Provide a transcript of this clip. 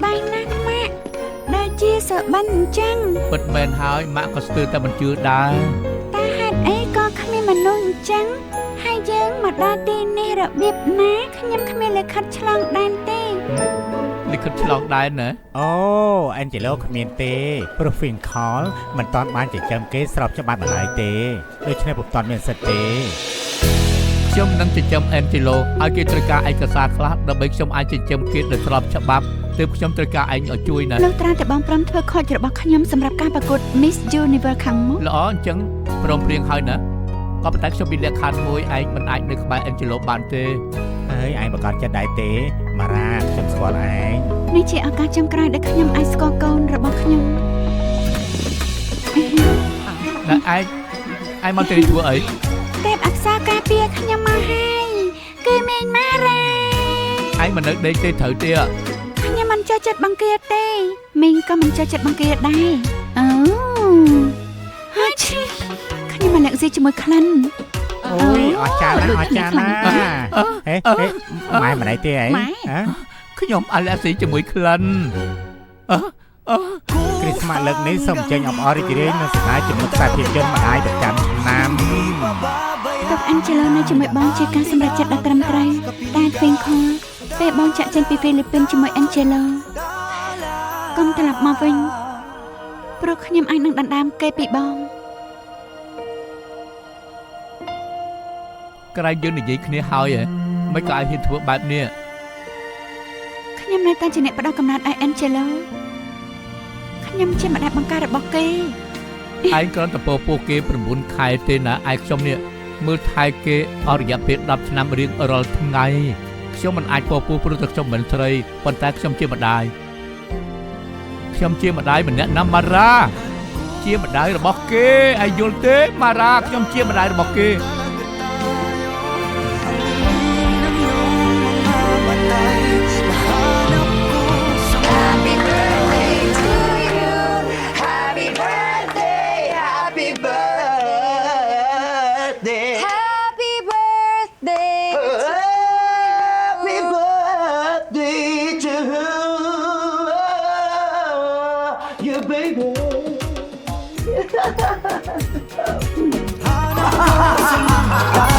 បាយណាស់ម៉ាក់ដែលជាសបិនអញ្ចឹងពិតមែនហើយម៉ាក់ក៏ស្ទើរតែមិនជឿដែរតែហេតុអីក៏គ្មានមនុស្សអញ្ចឹងហើយយើងមកដល់ទីនេះរបៀបណាខ្ញុំគ្មានលិខិតឆ្លងដែនទេលិខិតឆ្លងដែនណាអូអេនជេឡូគ្មានទេព្រោះ Fincall មិនតាន់បានចិញ្ចឹមគេស្របច្បាប់ឡើយទេដូច្នេះពុំតាន់មានសិទ្ធិទេខ្ញុំនឹងចិញ្ចឹមអេនជេឡូឲ្យគេត្រូវការឯកសារខ្លះដើម្បីខ្ញុំអាចចិញ្ចឹមគេដោយស្របច្បាប់ទើបខ្ញុំត្រូវការឯងឲ្យជួយណាលោកត្រាតែបងព្រមធ្វើខូចរបស់ខ្ញុំសម្រាប់ការប្រកួត Miss Universe ខាងមុខល្អអញ្ចឹងព្រមព្រៀងហើយណាក៏ប៉ុន្តែខ្ញុំមានលក្ខខណ្ឌមួយឯងមិនអាចនៅក្បែរអេនជេឡូបានទេហើយឯងប្រកាសចិត្តដែរទេម៉ារ៉ាខ្ញុំស្គាល់ឯងនេះជាឱកាសចុងក្រោយដែលខ្ញុំអាចស្គាល់កូនរបស់ខ្ញុំតែឯងមកទៅធ្វើអីទេពអក្សរការពារខ្ញុំមកហើយគឺមីងម៉ារ៉ាឯងមិននៅដេកទេត្រូវទេខ្ញុំមិនចូលចិត្តបង្គាទេមីងក៏មិនចូលចិត្តបង្គាដែរអូហើយខ្ញុំមិនលាក់ស៊ីជាមួយក្លិនអូយអស្ចារ្យណាស់អស្ចារ្យណាស់ហេម៉ែមិនអីទេអីខ្ញុំអាឡែស៊ីជាមួយក្លិនគ្រីស្មាសលើកនេះសូមអញ្ជើញអបអររីករាយនឹងសមាជិកខ្សែភាពយន្តម្ដាយប្រចាំឆ្នាំតុកអេនជេឡូនៅជាមួយបងជាការសម្រេចចិត្តដ៏ត្រឹមត្រូវតែ Fincall ពេលបងចាក់ចេញពីហ្វីលីពីនជាមួយអេនជេឡូកុំត្រឡប់មកវិញព្រោះខ្ញុំអាចនឹងដណ្ដើមគេពីបងក្រែងយើងនិយាយគ្នាហើយហ៎មិនក៏ឲ្យហ៊ានធ្វើបែបនេះខ្ញុំនៅតែជាអ្នកផ្ដោតកំណត់ឲ្យអេនជេឡូខ្ញុំជាម្ដាយបង្ការរបស់គេឯងគ្រាន់តែពោះគេ9ខែទេណាឯខ្ញុំនេះមើលថែគេអស់រយៈពេល10ឆ្នាំរៀងរាល់ថ្ងៃខ្ញុំមិនអាចពោះព្រោះតែខ្ញុំមិនស្រីប៉ុន្តែខ្ញុំជាម្ដាយម្នាក់ណាម៉ារ៉ាជាម្ដាយរបស់គេឯងយល់ទេម៉ារ៉ាខ្ញុំជាម្ដាយរបស់គេHa